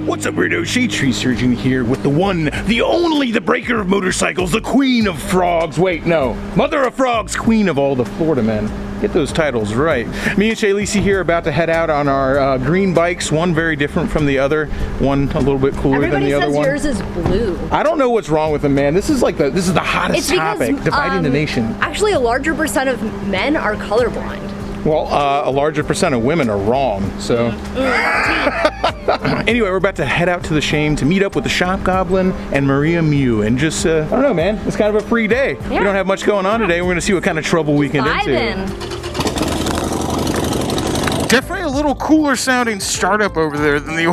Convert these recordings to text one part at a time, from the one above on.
What's up, weirdo? Shadetree Surgeon here with the one, the only, the breaker of motorcycles, the queen of frogs. Wait, no. Mother of frogs, queen of all the Florida men. Get those titles right. Me and Shay Lisi here about to head out on our green bikes. One very different from the other. One a little bit cooler than the other one. Everybody says yours is blue. I don't know what's wrong with them, man. This is like this is the hottest topic, dividing the nation. Actually, a larger percent of men are colorblind. Well, a larger percent of women are wrong, so. Anyway, we're about to head out to the Shame to meet up with the Shop Goblin and Maria Mew, and just, I don't know, man, it's kind of a free day. Yeah. We don't have much going on today. We're gonna see what kind of trouble we can get into. Definitely a little cooler sounding startup over there than the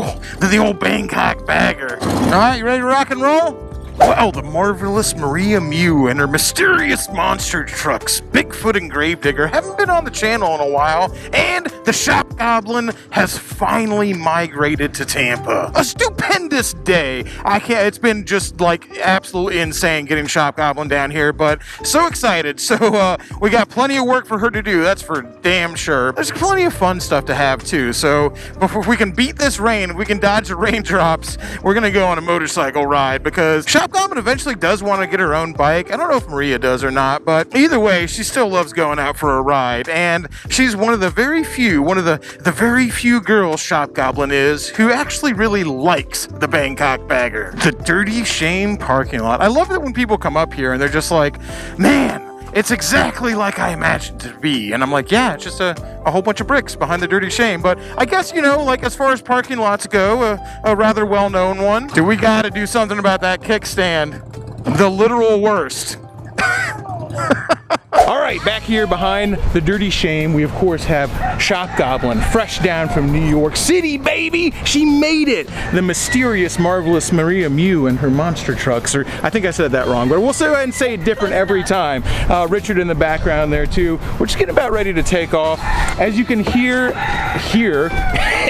old Bangkok bagger. All right, you ready to rock and roll? Well, the marvelous Maria Mew and her mysterious monster trucks, Bigfoot and Gravedigger, haven't been on the channel in a while, and the Shop Goblin has finally migrated to Tampa. A stupendous day. It's been just like absolutely insane getting Shop Goblin down here, but so excited. So we got plenty of work for her to do, that's for damn sure. There's plenty of fun stuff to have too, so before we can beat this rain, if we can dodge the raindrops, we're gonna go on a motorcycle ride, because Shop Goblin eventually does want to get her own bike. I don't know if Maria does or not, but either way, she still loves going out for a ride, and she's one of the very few girls Shop Goblin is who actually really likes the Bangkok bagger. The Dirty Shame parking lot. I love it when people come up here and they're just like, man, it's exactly like I imagined it to be. And I'm like, yeah, it's just a whole bunch of bricks behind the Dirty Shame. But I guess, you know, like as far as parking lots go, a rather well-known one. Do we gotta do something about that kickstand? The literal worst. All right, back here behind the Dirty Shame, we of course have Shop Goblin, fresh down from New York City, baby! She made it! The mysterious, marvelous Maria Mew and her monster trucks, or I think I said that wrong, but we'll go ahead and say it different every time. Richard in the background there too. We're just getting about ready to take off. As you can hear here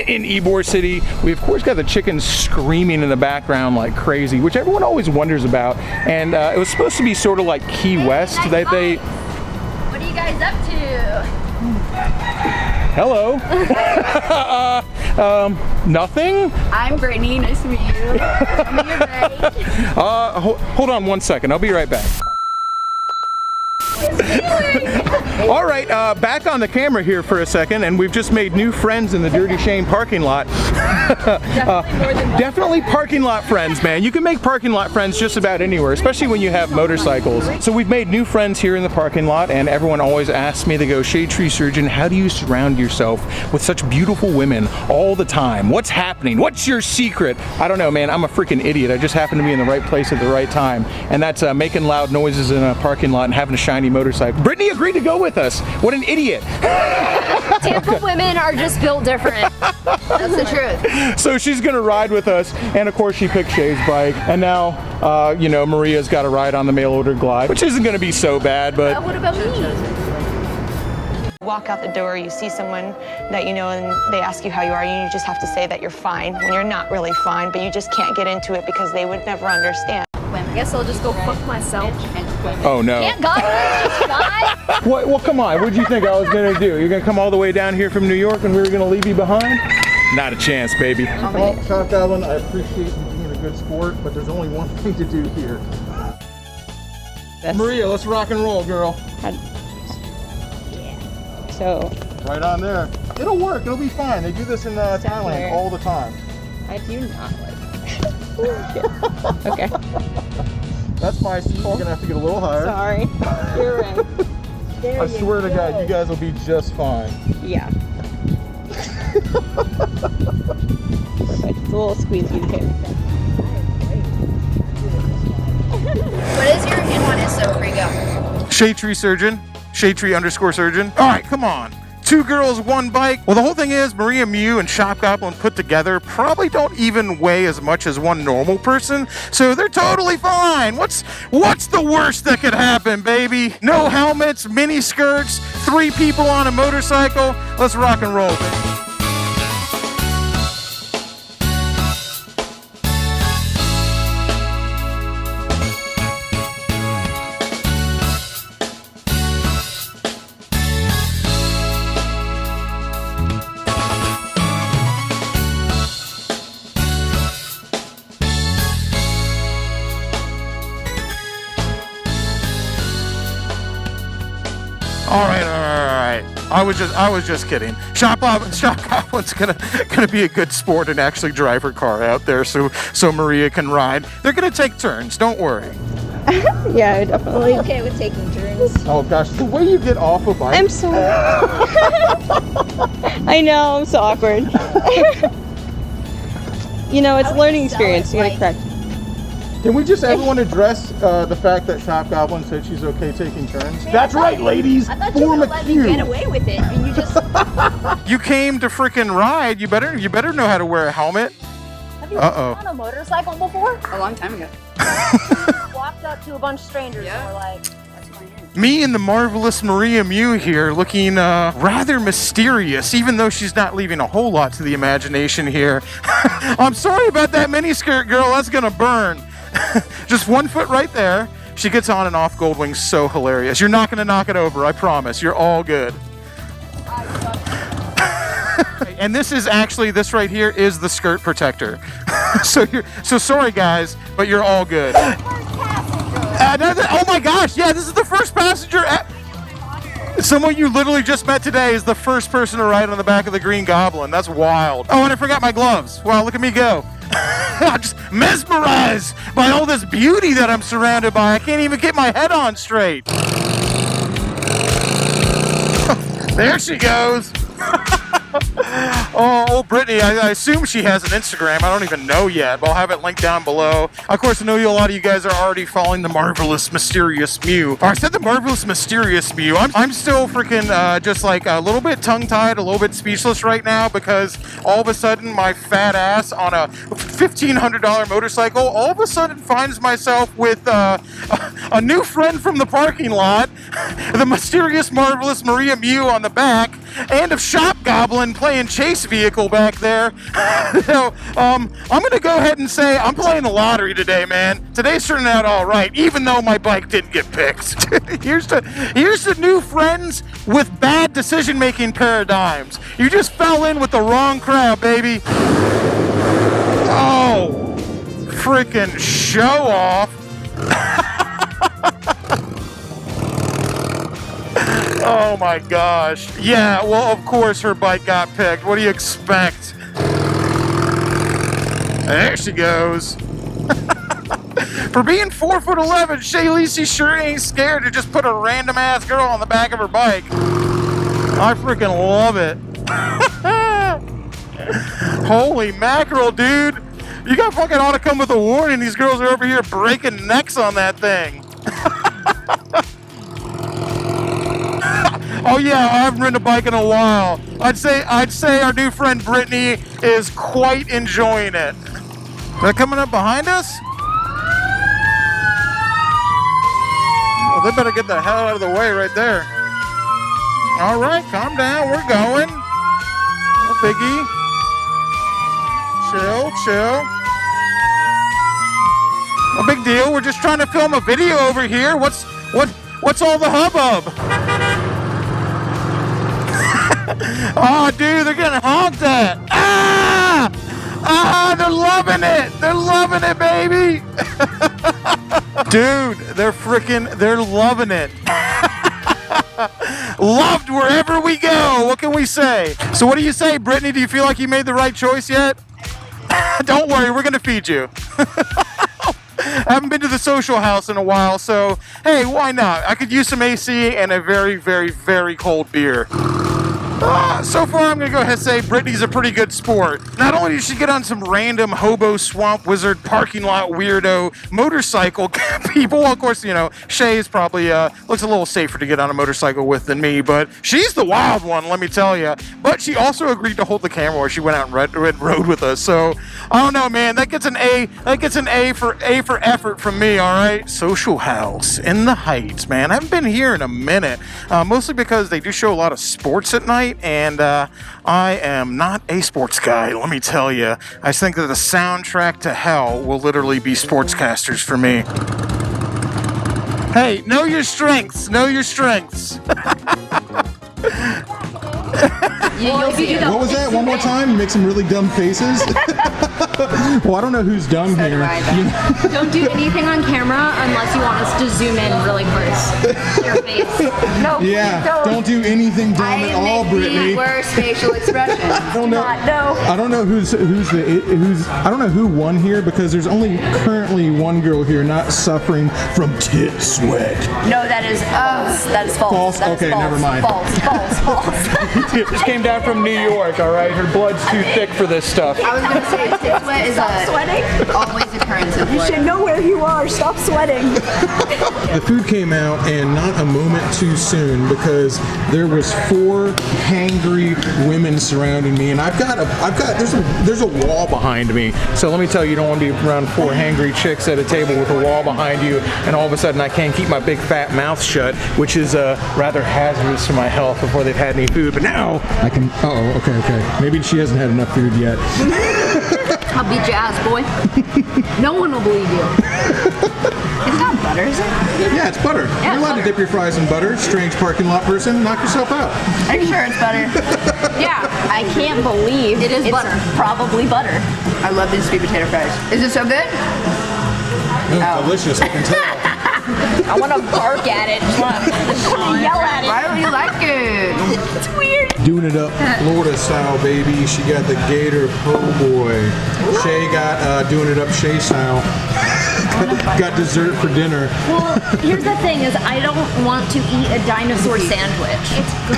in Ybor City, we of course got the chickens screaming in the background like crazy, which everyone always wonders about. And it was supposed to be sort of like Key West. What are you guys up to? Hello. Nothing? I'm Brittany, nice to meet you. Tell me your break. Hold on one second, I'll be right back. All right, back on the camera here for a second, and we've just made new friends in the Dirty Shame parking lot. Definitely parking lot friends, man. You can make parking lot friends just about anywhere, especially when you have motorcycles. So we've made new friends here in the parking lot, and everyone always asks me, they go, Shadetree Surgeon, how do you surround yourself with such beautiful women all the time? What's happening? What's your secret? I don't know, man. I'm a freaking idiot. I just happen to be in the right place at the right time, and that's making loud noises in a parking lot and having a shiny motorcycle. Brittany agreed to go with us. What an idiot. Tampa women are just built different. That's the truth. So she's gonna ride with us, and of course she picked Shay's bike, and now you know, Maria's got a ride on the mail order glide, which isn't gonna be so bad, but what about me? Walk out the door, you see someone that you know and they ask you how you are, and you just have to say that you're fine when you're not really fine, but you just can't get into it because they would never understand. I guess I'll just go fuck myself. Oh no. Can't God just die? What? Well, come on. What did you think I was gonna do? You're gonna come all the way down here from New York and we were gonna leave you behind? Not a chance, baby. Well, Shop Goblin, I appreciate you being a good sport, but there's only one thing to do here. Maria, let's rock and roll, girl. Yeah. So. Right on there. It'll work. It'll be fine. They do this in Thailand all the time. I do not like it. Okay. That's my seat. You're gonna have to get a little higher. Sorry. You're right. I swear to God, you guys will be just fine. Yeah. Perfect. It's a little squeezy too. What is your and what is so free go? Shadetree Surgeon. Shadetree_surgeon. All right, come on. 2 girls, 1 bike. Well, the whole thing is Maria Mew and Shop Goblin put together probably don't even weigh as much as one normal person, so they're totally fine. What's the worst that could happen, baby? No helmets, mini skirts, 3 people on a motorcycle. Let's rock and roll, baby. All right. I was just kidding. Shop Goblin's gonna be a good sport and actually drive her car out there so Maria can ride. They're gonna take turns. Don't worry. Yeah, definitely. I'm okay with taking turns. Oh gosh, the way you get off a bike. I'm so. I know, I'm so awkward. You know, it's a learning experience. You gotta correct. Can we just everyone address the fact that Shop Goblin said she's okay taking turns? That's right, ladies. I thought you were Form a gonna let me cue. get away with it, and you just. You came to freaking ride. You better know how to wear a helmet. Have you been on a motorcycle before? A long time ago. Walked up to a bunch of strangers and were like, "That's my name." Me and the marvelous Maria Mew here looking rather mysterious, even though she's not leaving a whole lot to the imagination here. I'm sorry about that miniskirt, girl. That's gonna burn. Just 1 foot right there. She gets on and off Goldwing so hilarious. You're not gonna knock it over, I promise. You're all good. And this right here is the skirt protector. So sorry guys, but you're all good. Oh my gosh, yeah, this is the first passenger. Someone you literally just met today is the first person to ride on the back of the Green Goblin. That's wild. Oh, and I forgot my gloves. Wow, look at me go. I'm just mesmerized by all this beauty that I'm surrounded by. I can't even get my head on straight. There she goes. Oh, Brittany, I assume she has an Instagram. I don't even know yet, but I'll have it linked down below. Of course, I know a lot of you guys are already following the Marvelous Mysterious Mew. Or I said the Marvelous Mysterious Mew. I'm still freaking just like a little bit tongue-tied, a little bit speechless right now because all of a sudden my fat ass on a $1,500 motorcycle all of a sudden finds myself with a new friend from the parking lot, the mysterious Marvelous Maria Mew on the back, and a Shop Goblin playing chase vehicle back there. So, I'm gonna go ahead and say I'm playing the lottery today, man. Today's turning out all right, even though my bike didn't get picked. Here's the new friends with bad decision-making paradigms. You just fell in with the wrong crowd, baby. Oh, freaking show off. Oh my gosh. Yeah, well, of course her bike got picked. What do you expect? There she goes. For being 4'11", Shay Lacey sure ain't scared to just put a random ass girl on the back of her bike. I freaking love it. Holy mackerel, dude. You got fucking ought to come with a warning. These girls are over here breaking necks on that thing. Oh yeah, I haven't ridden a bike in a while. I'd say our new friend Brittany is quite enjoying it. They're coming up behind us? Well, they better get the hell out of the way right there. All right, calm down. We're going. No biggie. Chill. No big deal. We're just trying to film a video over here. What's all the hubbub? Oh, dude, they're getting honked at. They're loving it. They're loving it, baby. Dude, they're loving it. Loved wherever we go. What can we say? So what do you say, Brittany? Do you feel like you made the right choice yet? Don't worry, we're going to feed you. I haven't been to the social house in a while, so hey, why not? I could use some AC and a very, very, very cold beer. So far, I'm going to go ahead and say Brittany's a pretty good sport. Not only did she get on some random hobo swamp wizard parking lot weirdo motorcycle people, well, of course, you know, Shay's probably looks a little safer to get on a motorcycle with than me, but she's the wild one, let me tell you. But she also agreed to hold the camera while she went out and rode with us. So I don't know, man. That gets an A. That gets an A for effort from me. All right. Social house in the Heights, man. I haven't been here in a minute, mostly because they do show a lot of sports at night, and I am not a sports guy. Let me tell you. I think that the soundtrack to hell will literally be sportscasters for me. Hey, know your strengths. Know your strengths. You'll be What was that? One more time? You make some really dumb faces. Well, I don't know who's dumb here. Don't do anything on camera unless you want us to zoom in really close. Your face. No, Yeah, don't do anything dumb I at all, make Brittany. the worst facial expression. I don't know. No. I don't know who's I don't know who won here because there's only currently one girl here not suffering from tit sweat. No, that is false. False? That is Okay, false. never mind. False. Just came down from New York, all right? Her blood's too thick for this stuff. I was gonna say tit sweat is always occurrence of blood. Know where you are. Stop sweating. The food came out and not a moment too soon because there was 4 hangry women surrounding me, and there's a wall behind me. So let me tell you, you don't want to be around 4 hangry chicks at a table with a wall behind you, and all of a sudden I can't keep my big fat mouth shut, which is rather hazardous to my health before they've had any food. But now I can. Okay. Maybe she hasn't had enough food yet. I'll beat your ass, boy. No one will believe you. It's not butter, is it? Yeah, it's butter. You're allowed to dip your fries in butter. Strange parking lot person, knock yourself out. Are you sure it's butter? Yeah, I can't believe it is butter. Probably butter. I love these sweet potato fries. Is it so good? Delicious, I can tell. I want to bark at it. I want to yell at it. Why don't you like it? It's weird. Doing it up Florida style, baby. She got the Gator Po' Boy. Shay got doing it up Shay style. Got dessert for dinner. Well, here's the thing is I don't want to eat a dinosaur sandwich. It's good.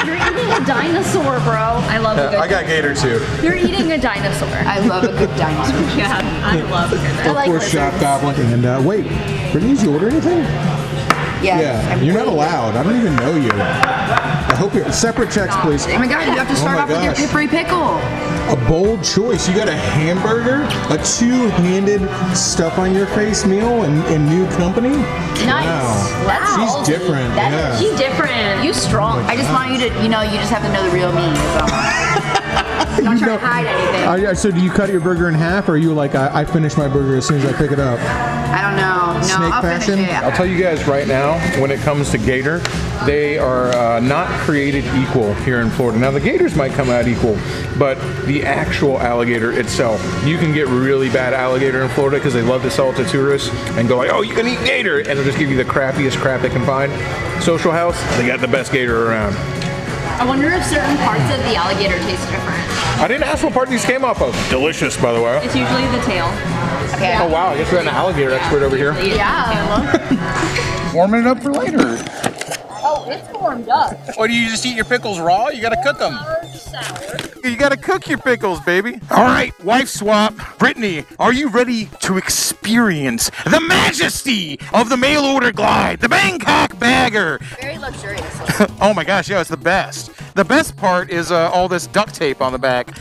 You're eating a dinosaur, bro. I love a good I got Gator too. You're eating a dinosaur. I love a good dinosaur. Yeah, I love a good dinosaur. Of course, Shop Goblin. And wait, Brittany, did you order anything? Yeah, you're not allowed. I don't even know you. I hope you're separate checks, please. Oh my god, you have to start off with your free pickle. A bold choice. You got a hamburger, a 2-handed stuff on your face meal, and new company. Nice. Wow. She's different. Yeah. She's different. You strong. I just want you to, you just have to know the real me. Don't try to hide anything. So do you cut your burger in half, or are you like, I finish my burger as soon as I pick it up? I don't know. No, Snake I'll fashion? finish it. I'll tell you guys right now, when it comes to gator, they are not created equal here in Florida. Now, the gators might come out equal, but the actual alligator itself, you can get really bad alligator in Florida because they love to sell it to tourists and go like, oh, you can eat gator, and they'll just give you the crappiest crap they can find. Social House, they got the best gator around. I wonder if certain parts of the alligator taste different. I didn't ask what part these came off of. Delicious, by the way. It's usually the tail. Okay. Oh, wow, I guess we got an alligator expert over here. Yeah. Warming it up for later. Oh, it's warmed up. Or do you just eat your pickles raw? You gotta cook them. Sour. You gotta cook your pickles, baby. All right, wife swap. Brittany, are you ready to experience the majesty of the mail order glide, the Bangkok bagger? Very luxurious. Oh my gosh, yeah, it's the best. The best part is all this duct tape on the back.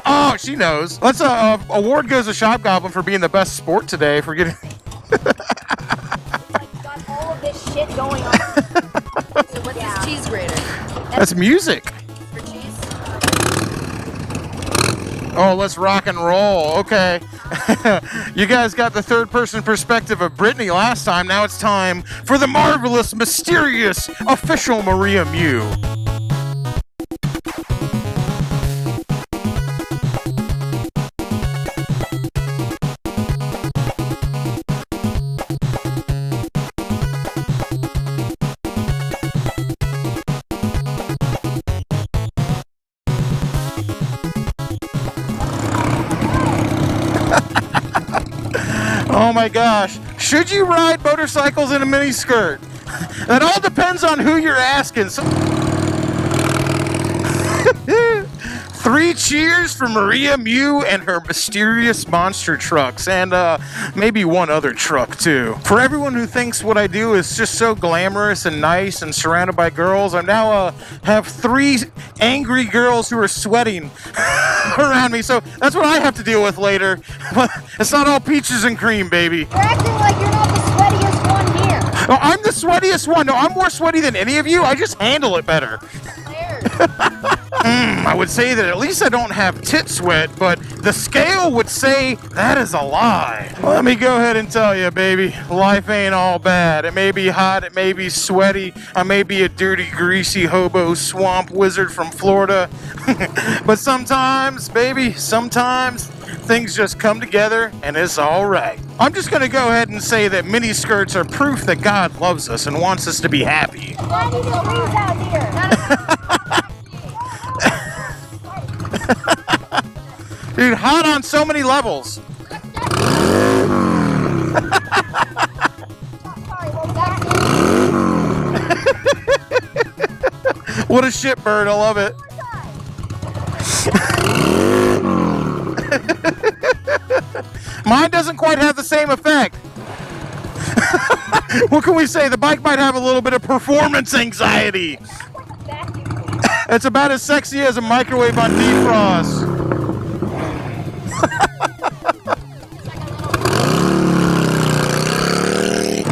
Oh, she knows. Let's award goes to Shop Goblin for being the best sport today for getting. Got all of this shit going on. So what's this cheese grater? That's music. For cheese? Oh, let's rock and roll. Okay. You guys got the third person perspective of Brittany last time. Now it's time for the marvelous, mysterious, official Maria Mew. Oh my gosh. Should you ride motorcycles in a mini skirt? That all depends on who you're asking. So 3 cheers for Maria Mew and her mysterious monster trucks, and maybe one other truck too. For everyone who thinks what I do is just so glamorous and nice and surrounded by girls, I now have 3 angry girls who are sweating around me, so that's what I have to deal with later. It's not all peaches and cream, baby. You're acting like you're not the sweatiest one here. Oh, I'm the sweatiest one. No, I'm more sweaty than any of you. I just handle it better. I would say that at least I don't have tit sweat, but the scale would say that is a lie. Let me go ahead and tell you, baby, life ain't all bad. It may be hot, it may be sweaty, I may be a dirty, greasy hobo swamp wizard from Florida, but sometimes, baby, sometimes things just come together and it's all right. I'm just gonna go ahead and say that mini skirts are proof that God loves us and wants us to be happy. Dude, hot on so many levels. What a shitbird, I love it. Mine doesn't quite have the same effect. What can we say? The bike might have a little bit of performance anxiety. It's about as sexy as a microwave on defrost.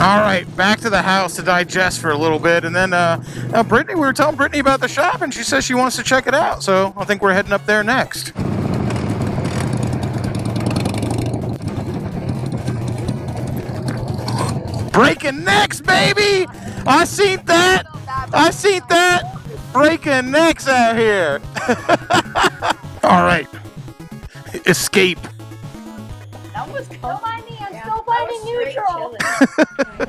All right, back to the house to digest for a little bit, and then Brittany, we were telling Brittany about the shop, and she says she wants to check it out, so I think we're heading up there next. Breaking necks, baby! I seen that! I seen that! Breaking necks out here! All right, escape. Don't mind me, I'm still finding neutral.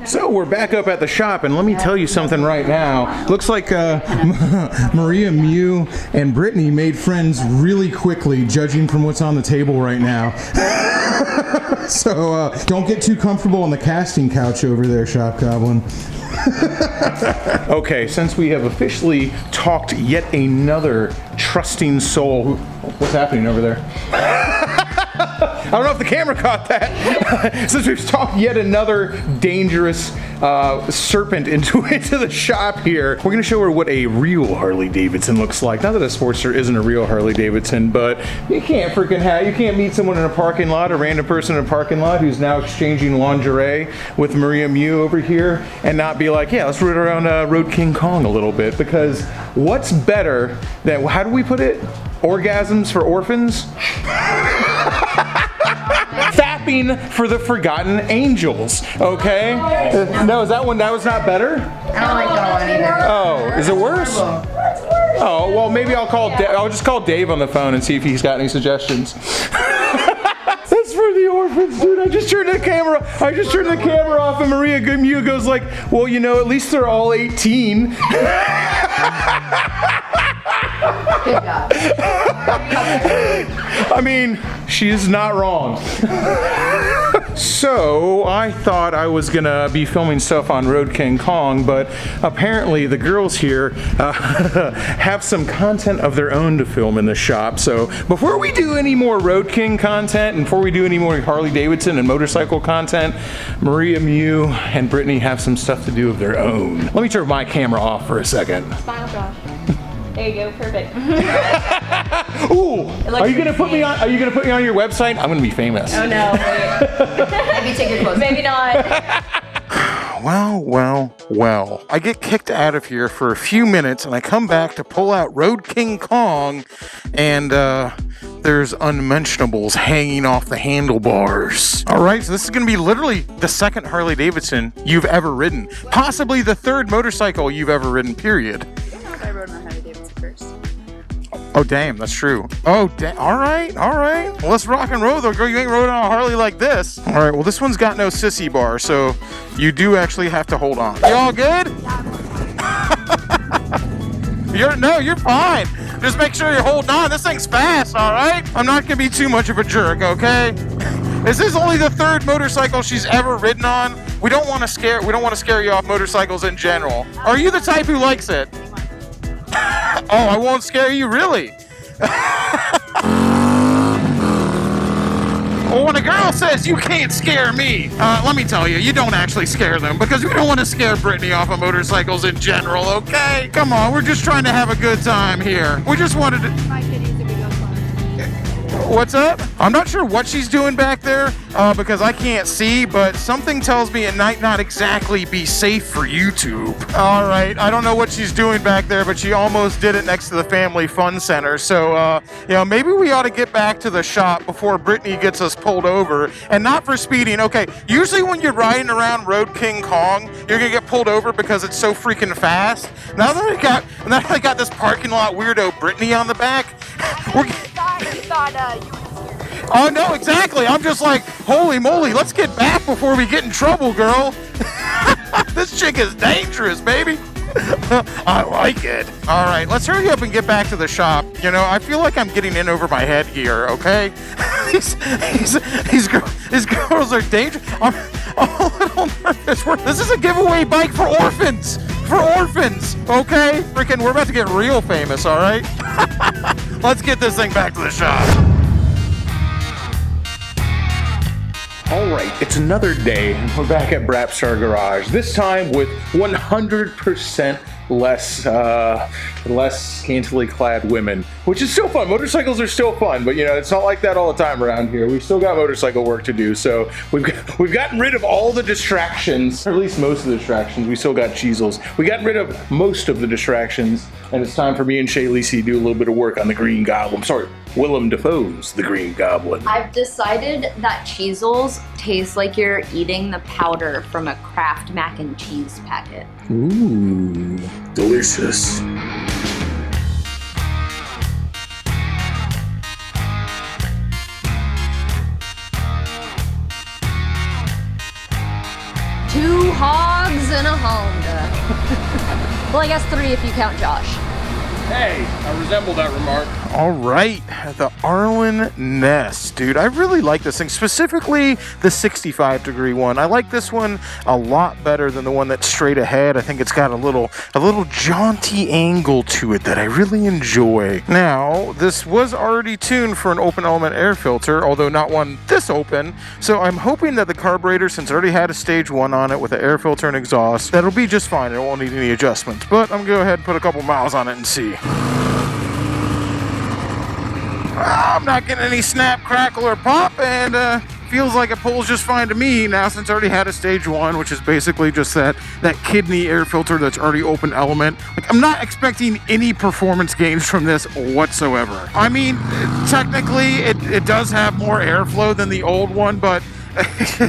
So we're back up at the shop, and let me tell you something right now. Looks like Maria, Mew, and Brittany made friends really quickly, judging from what's on the table right now. So don't get too comfortable on the casting couch over there, Shop Goblin. Okay, since we have officially talked yet another trusting soul. What's happening over there? I don't know if the camera caught that. Since we've talked yet another dangerous serpent into the shop here, we're going to show her what a real Harley Davidson looks like. Not that a Sportster isn't a real Harley Davidson, but you can't you can't meet someone in a parking lot, a random person in a parking lot who's now exchanging lingerie with Maria Mew over here and not be like, yeah, let's ride around Road King Kong a little bit, because what's better than, how do we put it? Orgasms for orphans? Fapping for the forgotten angels, okay? No, is that one, that was not better? I don't like that one either. Oh, is it worse? Oh, well, maybe I'll just call Dave on the phone and see if he's got any suggestions. That's for the orphans, dude. I just turned the camera off, and Maria Mew goes like, well, you know, at least they're all 18. Good job. I mean, she is not wrong. So I thought I was gonna be filming stuff on Road King Kong, but apparently the girls here have some content of their own to film in the shop. So before we do any more Road King content, and before we do any more Harley Davidson and motorcycle content, Maria Mew and Brittany have some stuff to do of their own. Let me turn my camera off for a second. Smile, Josh. There you go, perfect. Ooh, are you gonna put me on? Are you gonna put me on your website? I'm gonna be famous. Oh no, wait. Maybe take your clothes. Maybe not. Well. I get kicked out of here for a few minutes, and I come back to pull out Road King Kong, and there's unmentionables hanging off the handlebars. All right, so this is going to be literally the second Harley Davidson you've ever ridden. Possibly the third motorcycle you've ever ridden, period. I rode my Harley Davidson first. Oh, damn, that's true. Oh, all right. Well, let's rock and roll, though, girl. You ain't rode on a Harley like this. All right, well, this one's got no sissy bar, so you do actually have to hold on. You all good? You're fine. Just make sure you're holding on. This thing's fast, all right? I'm not going to be too much of a jerk, okay? This is only the third motorcycle she's ever ridden on. We don't want to scare you off motorcycles in general. Are you the type who likes it? Oh, I won't scare you, really? Well, when a girl says you can't scare me, let me tell you, you don't actually scare them, because we don't want to scare Brittany off of motorcycles in general, okay? Come on, we're just trying to have a good time here. We just wanted to... What's up? I'm not sure what she's doing back there because I can't see, but something tells me it might not exactly be safe for YouTube. All right, I don't know what she's doing back there, but she almost did it next to the Family Fun Center. So, you know, maybe we ought to get back to the shop before Brittany gets us pulled over. And not for speeding. Okay, usually when you're riding around Road King Kong, you're gonna get pulled over because it's so freaking fast. Now that I got this parking lot weirdo Brittany on the back, we're oh no, exactly. I'm just like, holy moly, let's get back before we get in trouble, girl. This chick is dangerous, baby. I like it. All right, let's hurry up and get back to the shop. You know, I feel like I'm getting in over my head here, okay? These girls are dangerous. I'm a little nervous. This is a giveaway bike for orphans. For orphans, okay? Freaking, we're about to get real famous, all right? Let's get this thing back to the shop. All right, it's another day, and we're back at Brapstar Garage. This time with 100% less scantily clad women, which is still fun. Motorcycles are still fun, but you know, it's not like that all the time around here. We've still got motorcycle work to do, so we've gotten rid of all the distractions, or at least most of the distractions. We still got Cheezels. We got rid of most of the distractions, and it's time for me and Shay Lisi to do a little bit of work on the Green Goblin. Sorry, Willem Dafoe's The Green Goblin. I've decided that Cheezels taste like you're eating the powder from a Kraft mac and cheese packet. Ooh, delicious. Two hogs and a Honda. Well, I guess 3 if you count Josh. Hey, I resemble that remark. All right, the Arlen Ness, dude. I really like this thing, specifically the 65-degree one. I like this one a lot better than the one that's straight ahead. I think it's got a little jaunty angle to it that I really enjoy. Now, this was already tuned for an open element air filter, although not one this open. So I'm hoping that the carburetor, since it already had a stage 1 on it with an air filter and exhaust, that'll be just fine. It won't need any adjustments. But I'm gonna go ahead and put a couple miles on it and see. I'm not getting any snap, crackle, or pop, and feels like it pulls just fine to me now since I already had a stage 1, which is basically just that kidney air filter that's already open element. Like, I'm not expecting any performance gains from this whatsoever. I mean, technically, it does have more airflow than the old one, but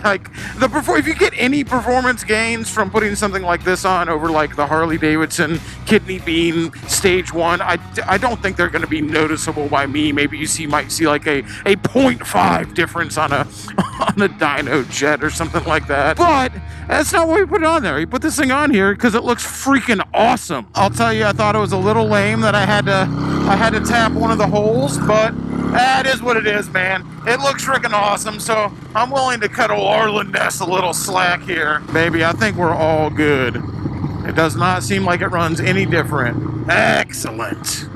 like if you get any performance gains from putting something like this on over like the Harley Davidson Kidney Bean Stage 1, I don't think they're going to be noticeable by me. Maybe you might see like a 0.5 difference on a dyno jet or something like that. But that's not why we put it on there. We put this thing on here because it looks freaking awesome. I'll tell you, I thought it was a little lame that I had to tap one of the holes, but that is what it is, man. It looks freaking awesome, so I'm willing to cut old Arlen Ness a little slack here. Baby, I think we're all good. It does not seem like it runs any different. Excellent.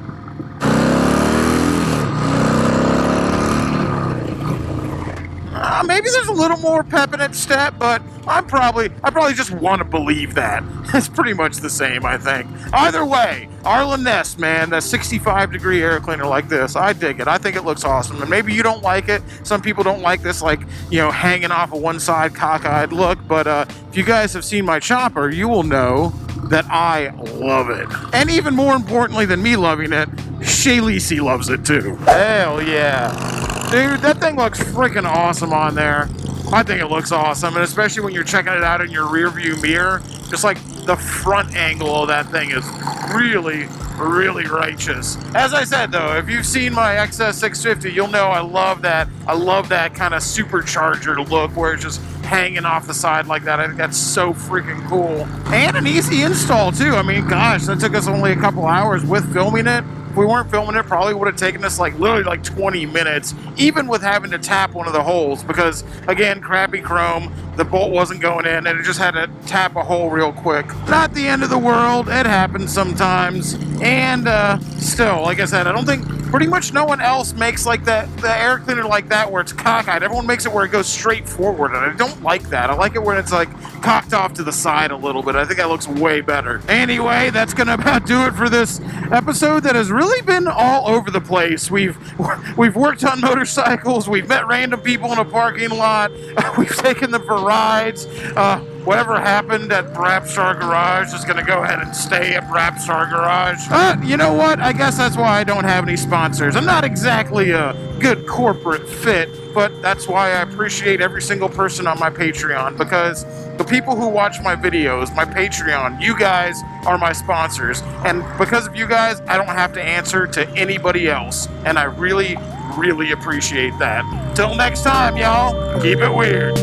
Maybe there's a little more pep in its step, but I probably just want to believe that. It's pretty much the same, I think. Either way, Arlen Ness, man, that 65-degree air cleaner like this, I dig it. I think it looks awesome. And maybe you don't like it. Some people don't like this, like, you know, hanging off of one side, cockeyed look. But if you guys have seen my chopper, you will know that I love it. And even more importantly than me loving it, Shay Lisi loves it too. Hell yeah. Dude, that thing looks freaking awesome on there. I think it looks awesome, and especially when you're checking it out in your rear view mirror, just like the front angle of that thing is really, really righteous. As I said though, if you've seen my XS650, you'll know I love that kind of supercharger look where it's just hanging off the side like that. I think that's so freaking cool. And an easy install too. I mean, gosh, that took us only a couple hours with filming it. If we weren't filming it, probably would have taken us like literally like 20 minutes, even with having to tap one of the holes, because again, crappy chrome, the bolt wasn't going in, and it just had to tap a hole real quick. Not the end of the world. It happens sometimes. And still, like I said, I don't think pretty much no one else makes like the air cleaner like that where it's cockeyed. Everyone makes it where it goes straight forward, and I don't like that. I like it when it's like cocked off to the side a little bit. I think that looks way better. Anyway, that's gonna about do it for this episode that has really been all over the place. We've worked on motorcycles, we've met random people in a parking lot, we've taken them for rides. Whatever happened at Brapstar Garage is going to go ahead and stay at Brapstar Garage. You know what? I guess that's why I don't have any sponsors. I'm not exactly a good corporate fit, but that's why I appreciate every single person on my Patreon, because the people who watch my videos, my Patreon, you guys are my sponsors. And because of you guys, I don't have to answer to anybody else. And I really, really appreciate that. Till next time, y'all, keep it weird.